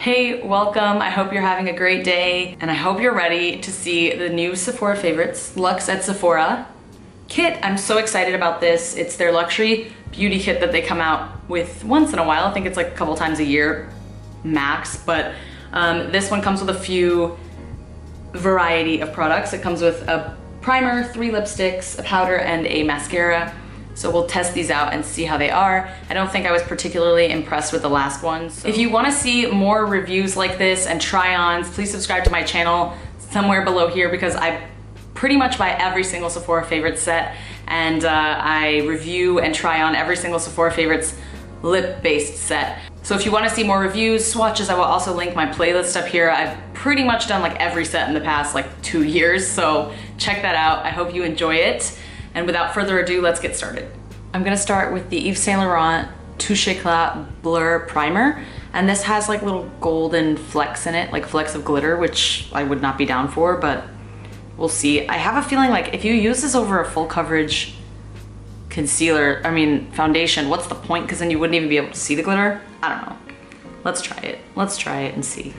Hey, welcome. I hope you're having a great day and I hope you're ready to see the new Sephora Favorites Luxe at Sephora kit. I'm so excited about this. It's their luxury beauty kit that they come out with once in a while. I think it's like a couple times a year max, but this one comes with a few variety of products. It comes with a primer, 3 lipsticks, a powder, and a mascara. So we'll test these out and see how they are. I don't think I was particularly impressed with the last ones. So if you wanna see more reviews like this and try-ons, please subscribe to my channel somewhere below here because I pretty much buy every single Sephora Favorites set and I review and try on every single Sephora Favorites lip-based set. So if you wanna see more reviews, swatches, I will also link my playlist up here. I've pretty much done like every set in the past like 2 years, so check that out. I hope you enjoy it. And without further ado, let's get started. I'm gonna start with the Yves Saint Laurent Touche Éclat Blur Primer. And this has like little golden flecks in it, like flecks of glitter, which I would not be down for, but we'll see. I have a feeling like if you use this over a full coverage foundation, what's the point? Because then you wouldn't even be able to see the glitter. I don't know. Let's try it. Let's try it and see.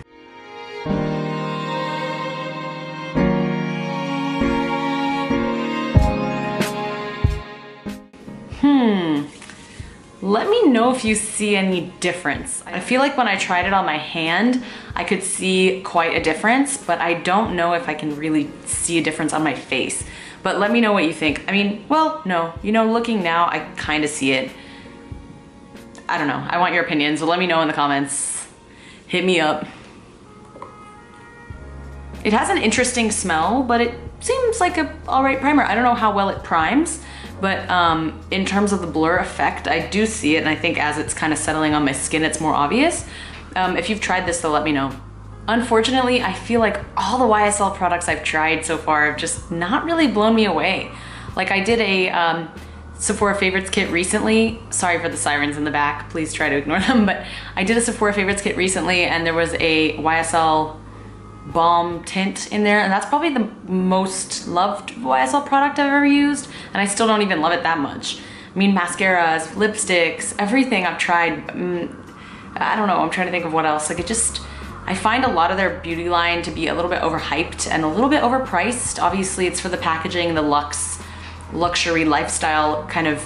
Let me know if you see any difference. I feel like when I tried it on my hand, I could see quite a difference, but I don't know if I can really see a difference on my face. But let me know what you think. I mean, well, no, you know, looking now, I kind of see it. I don't know, I want your opinion, so let me know in the comments. Hit me up. It has an interesting smell, but it seems like a all right primer. I don't know how well it primes, but in terms of the blur effect, I do see it, and I think as it's kind of settling on my skin, it's more obvious. If you've tried this, though, let me know. Unfortunately, I feel like all the YSL products I've tried so far have just not really blown me away. Like I did a Sephora Favorites kit recently. Sorry for the sirens in the back, please try to ignore them, but I did a Sephora Favorites kit recently and there was a YSL balm tint in there, and that's probably the most loved YSL product I've ever used, and I still don't even love it that much. I mean, mascaras, lipsticks, everything I've tried. I don't know, I'm trying to think of what else. Like I find a lot of their beauty line to be a little bit overhyped and a little bit overpriced. Obviously it's for the packaging, the luxury lifestyle kind of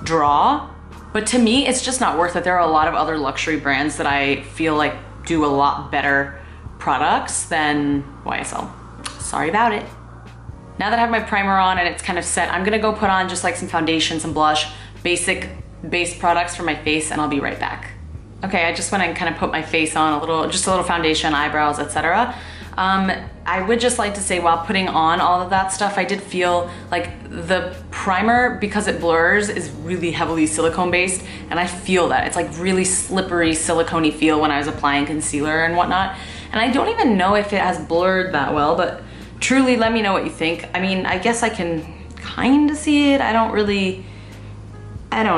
draw, but to me it's just not worth it. There are a lot of other luxury brands that I feel like do a lot better products than YSL. Sorry about it. Now that I have my primer on and it's kind of set, I'm gonna go put on just like some foundation, some blush, basic base products for my face, and I'll be right back. Okay, I just went and kind of put my face on just a little foundation, eyebrows, etc. I would just like to say while putting on all of that stuff, I did feel like the primer, because it blurs, is really heavily silicone based, and I feel that. It's like really slippery, silicone-y feel when I was applying concealer and whatnot. And I don't even know if it has blurred that well, but truly let me know what you think. I mean, I guess I can kind of see it. I don't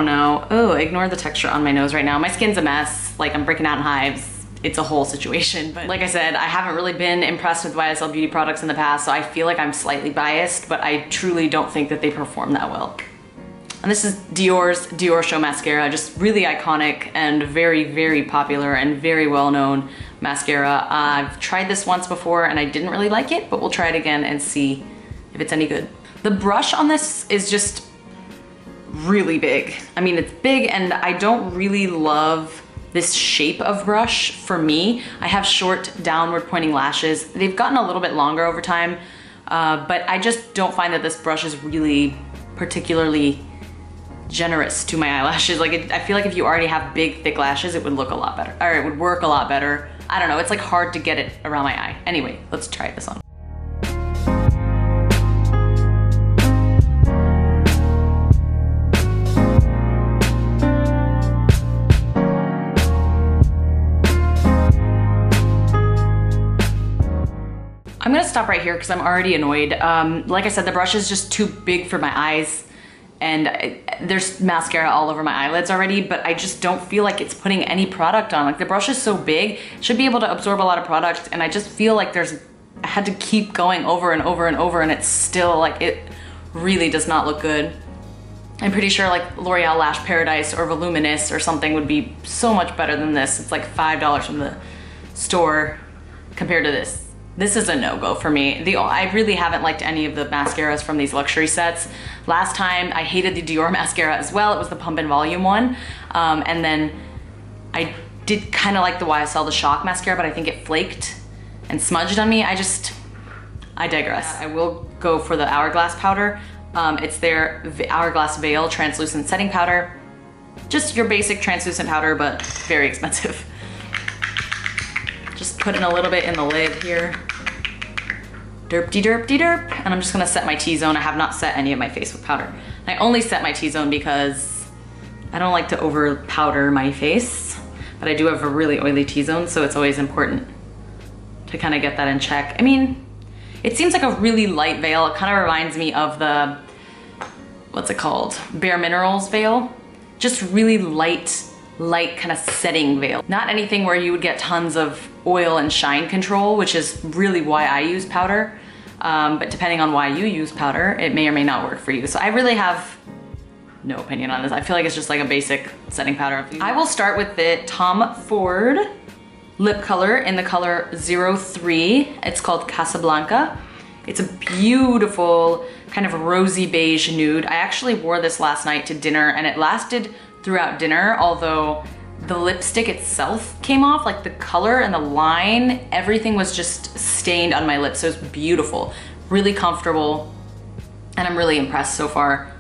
know. Oh, ignore the texture on my nose right now. My skin's a mess. Like I'm breaking out in hives. It's a whole situation. But like I said, I haven't really been impressed with YSL Beauty products in the past, so I feel like I'm slightly biased, but I truly don't think that they perform that well. And this is Dior's Dior Show Mascara, just really iconic and very, very popular and very well-known mascara. I've tried this once before and I didn't really like it, but we'll try it again and see if it's any good. The brush on this is just really big. I mean, it's big and I don't really love this shape of brush for me. I have short downward pointing lashes. They've gotten a little bit longer over time, but I just don't find that this brush is really particularly generous to my eyelashes. Like I feel like if you already have big, thick lashes, it would look a lot better, or it would work a lot better. I don't know, it's like hard to get it around my eye. Anyway, let's try this on. I'm gonna stop right here because I'm already annoyed. Like I said, the brush is just too big for my eyes, and there's mascara all over my eyelids already, but I just don't feel like it's putting any product on. Like the brush is so big, it should be able to absorb a lot of product, and I just feel like I had to keep going over and over and over, and it's still like, it really does not look good. I'm pretty sure like L'Oreal Lash Paradise or Voluminous or something would be so much better than this. It's like $5 from the store compared to this. This is a no-go for me. I really haven't liked any of the mascaras from these luxury sets. Last time I hated the Dior mascara as well. It was the Pump and Volume one. And then I did kind of like the YSL The Shock mascara, but I think it flaked and smudged on me. I digress. I will go for the Hourglass powder. It's their Hourglass Veil Translucent Setting Powder. Just your basic translucent powder, but very expensive. Just put in a little bit in the lid here. Derp-de-derp-de-derp. And I'm just gonna set my T-zone. I have not set any of my face with powder. I only set my T-zone because I don't like to over powder my face, but I do have a really oily T-zone, so it's always important to kind of get that in check. I mean, it seems like a really light veil. It kind of reminds me of the, what's it called? Bare Minerals veil. Just really light kind of setting veil. Not anything where you would get tons of oil and shine control, which is really why I use powder. But depending on why you use powder, it may or may not work for you. So I really have no opinion on this. I feel like it's just like a basic setting powder. I will start with the Tom Ford lip color in the color 03. It's called Casablanca. It's a beautiful kind of rosy beige nude. I actually wore this last night to dinner and it lasted throughout dinner, although the lipstick itself came off, like the color and the line, everything was just stained on my lips. So it's beautiful, really comfortable, and I'm really impressed so far.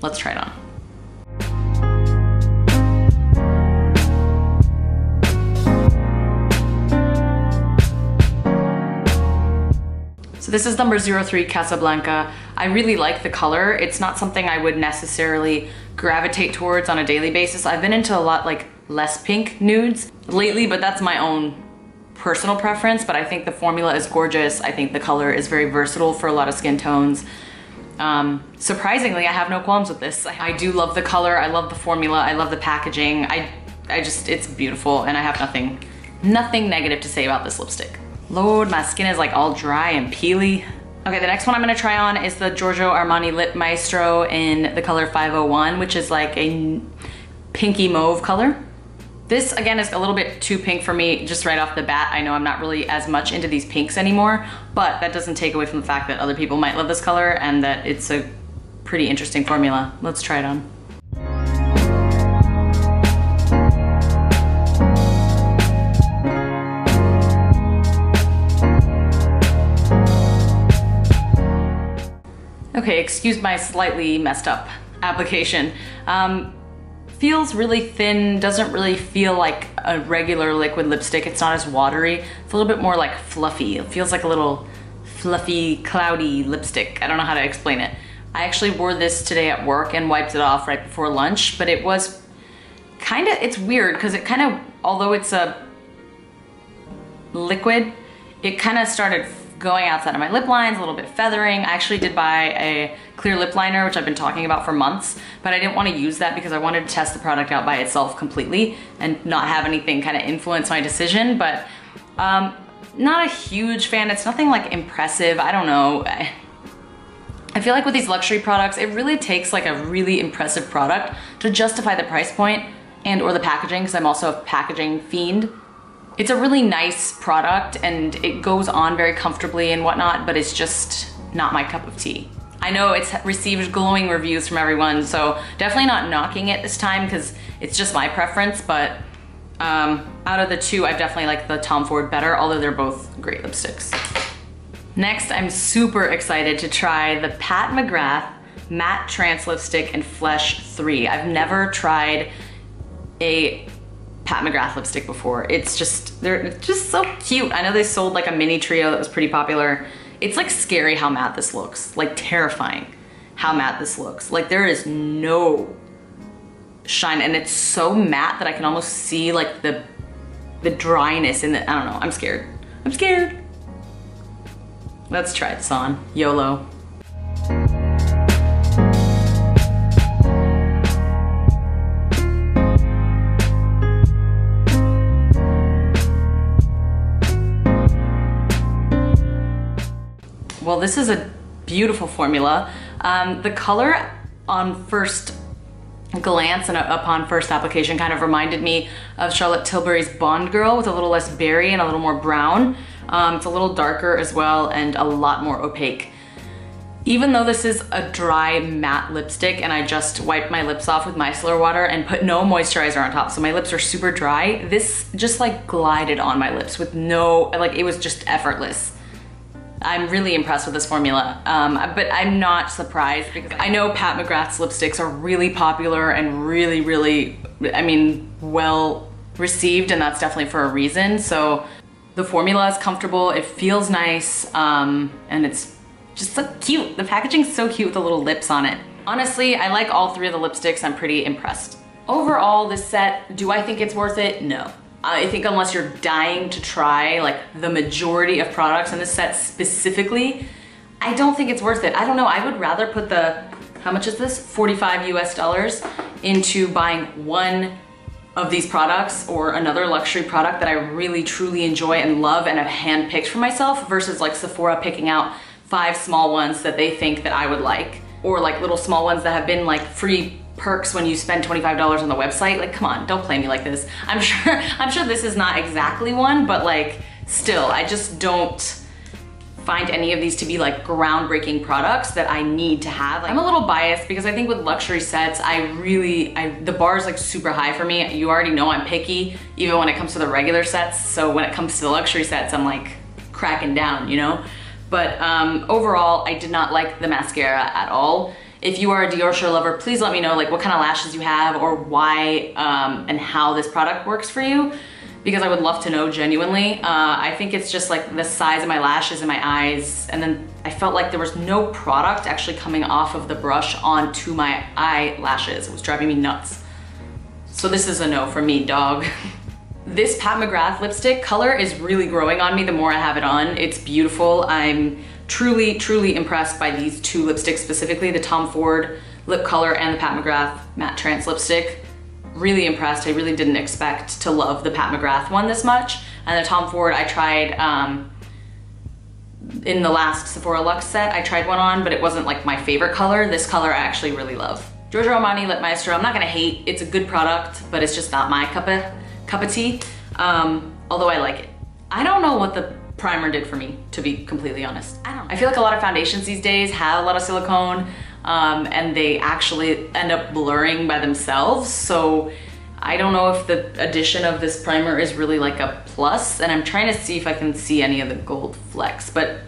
Let's try it on. So this is number 03, Casablanca. I really like the color. It's not something I would necessarily gravitate towards on a daily basis. I've been into a lot like less pink nudes lately, but that's my own personal preference, but I think the formula is gorgeous. I think the color is very versatile for a lot of skin tones. Surprisingly, I have no qualms with this. I do love the color, I love the formula, I love the packaging. It's beautiful, and I have nothing negative to say about this lipstick. Lord, my skin is like all dry and peely. Okay, the next one I'm gonna try on is the Giorgio Armani Lip Maestro in the color 501, which is like a pinky mauve color. This, again, is a little bit too pink for me just right off the bat. I know I'm not really as much into these pinks anymore, but that doesn't take away from the fact that other people might love this color and that it's a pretty interesting formula. Let's try it on. Okay, excuse my slightly messed up application. Feels really thin, doesn't really feel like a regular liquid lipstick. It's not as watery. It's a little bit more like fluffy. It feels like a little fluffy, cloudy lipstick. I don't know how to explain it. I actually wore this today at work and wiped it off right before lunch, but it was kind of, it's weird because it kind of, although it's a liquid, it kind of started going outside of my lip lines, a little bit feathering. I actually did buy a clear lip liner, which I've been talking about for months, but I didn't want to use that because I wanted to test the product out by itself completely and not have anything kind of influence my decision, but not a huge fan. It's nothing like impressive. I don't know. I feel like with these luxury products, it really takes like a really impressive product to justify the price point and or the packaging, because I'm also a packaging fiend. It's a really nice product and it goes on very comfortably and whatnot, but it's just not my cup of tea. I know it's received glowing reviews from everyone, so definitely not knocking it this time because it's just my preference, but out of the two, I definitely like the Tom Ford better, although they're both great lipsticks. Next, I'm super excited to try the Pat McGrath Matte Trance Lipstick in Flesh 3. I've never tried a Pat McGrath lipstick before. They're just so cute. I know they sold like a mini trio that was pretty popular. It's like scary how matte this looks, like terrifying how matte this looks. Like there is no shine and it's so matte that I can almost see like the dryness in it. I don't know, I'm scared. I'm scared. Let's try this on, YOLO. Well, this is a beautiful formula. The color on first glance and upon first application kind of reminded me of Charlotte Tilbury's Bond Girl with a little less berry and a little more brown. It's a little darker as well and a lot more opaque. Even though this is a dry matte lipstick and I just wiped my lips off with micellar water and put no moisturizer on top, so my lips are super dry, this just like glided on my lips with no, like it was just effortless. I'm really impressed with this formula, but I'm not surprised because I know Pat McGrath's lipsticks are really popular and really, I mean, well received, and that's definitely for a reason. So the formula is comfortable, it feels nice, and it's just so cute. The packaging's so cute with the little lips on it. Honestly, I like all three of the lipsticks. I'm pretty impressed. Overall, this set, do I think it's worth it? No. I think unless you're dying to try like the majority of products in this set specifically, I don't think it's worth it. I don't know, I would rather put the, how much is this? $45 US into buying one of these products or another luxury product that I really truly enjoy and love and have handpicked for myself versus like Sephora picking out 5 small ones that they think that I would like, or like little small ones that have been like free perks when you spend $25 on the website. Like, come on, don't play me like this. I'm sure this is not exactly one, but like still, I just don't find any of these to be like groundbreaking products that I need to have. Like, I'm a little biased because I think with luxury sets, the bar is like super high for me. You already know I'm picky, even when it comes to the regular sets. So when it comes to the luxury sets, I'm like cracking down, you know? But overall, I did not like the mascara at all. If you are a Dior lover, please let me know like what kind of lashes you have or why and how this product works for you, because I would love to know genuinely. I think it's just like the size of my lashes and my eyes, and then I felt like there was no product actually coming off of the brush onto my eyelashes. It was driving me nuts. So this is a no for me, dog. This Pat McGrath lipstick color is really growing on me the more I have it on. It's beautiful. I'm truly impressed by these two lipsticks specifically, the Tom Ford lip color and the Pat McGrath matte trance lipstick. Really impressed. I really didn't expect to love the Pat McGrath one this much. And the Tom Ford I tried in the last Sephora Luxe set. I tried one on, but it wasn't like my favorite color. This color I actually really love. Giorgio Armani Lip Maestro, I'm not gonna hate. It's a good product, but it's just not my cup of tea, although I like it. I don't know what the primer did for me, to be completely honest. I feel like a lot of foundations these days have a lot of silicone, and they actually end up blurring by themselves, so I don't know if the addition of this primer is really like a plus, and I'm trying to see if I can see any of the gold flecks. But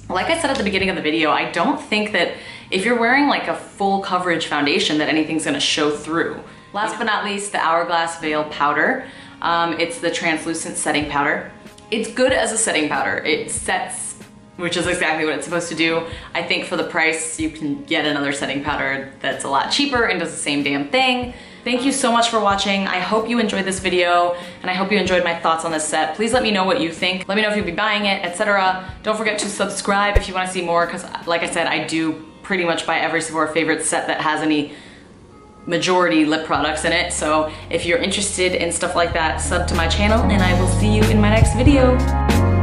like I said at the beginning of the video, I don't think that if you're wearing like a full coverage foundation that anything's gonna show through. Last but not least, the Hourglass Veil Powder. It's the translucent setting powder. It's good as a setting powder. It sets, which is exactly what it's supposed to do. I think for the price, you can get another setting powder that's a lot cheaper and does the same damn thing. Thank you so much for watching. I hope you enjoyed this video, and I hope you enjoyed my thoughts on this set. Please let me know what you think. Let me know if you'll be buying it, etc. Don't forget to subscribe if you want to see more, because like I said, I do pretty much buy every Sephora Favorites set that has any majority lip products in it. So if you're interested in stuff like that, sub to my channel, and I will see you in my next video.